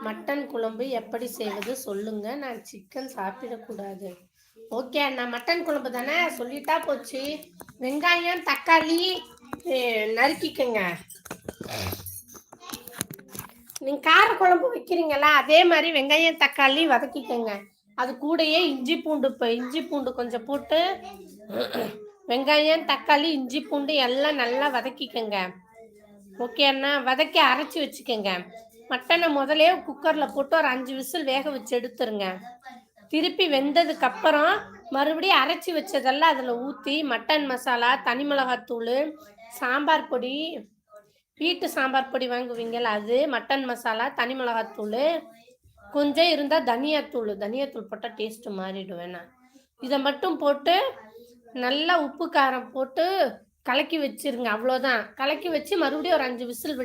Mutton குழம்பு எப்படி செய்வது சொல்லுங்க. நான் சிக்கன் சாப்பிடக்கூடாது. ஓகே அண்ணா, மட்டன் குழம்பு தானே, சொல்லிட்டா போச்சு. வெங்காயம் தக்காளி நறுக்கிக்கங்க. நீங்க கார குழம்பு வைக்கிறீங்களா, அதே மாதிரி வெங்காயம் தக்காளி வதக்கிக்கங்க. அது கூடயே இஞ்சி பூண்டு கொஞ்சம் போட்டு வெங்காயம் தக்காளி இஞ்சி பூண்டு எல்லாம் நல்லா வதக்கிக்கங்க. ஓகே அண்ணா, வதக்கி அரைச்சி வச்சுக்கோங்க. மட்டனை முதலே குக்கரில் போட்டு ஒரு 5 விசில் வேக வச்சு எடுத்துருங்க. திருப்பி வெந்ததுக்கு அப்புறம் மறுபடியும் அரைச்சி வச்சதெல்லாம் அதில் ஊற்றி மட்டன் மசாலா, தனி மிளகாத்தூள், சாம்பார் பொடி, வீட்டு சாம்பார் பொடி வாங்குவீங்களா அது, மட்டன் மசாலா, தனி மிளகாத்தூள், கொஞ்சம் இருந்தால் தனியாத்தூள் போட்டால் டேஸ்ட்டு மாறிடும் வேணா. இதை மட்டும் போட்டு நல்லா உப்பு காரம் போட்டு கலக்கி வச்சிருங்க. அவ்வளோதான். கலக்கி வச்சு மறுபடியும் ஒரு 5 விசில் விடு.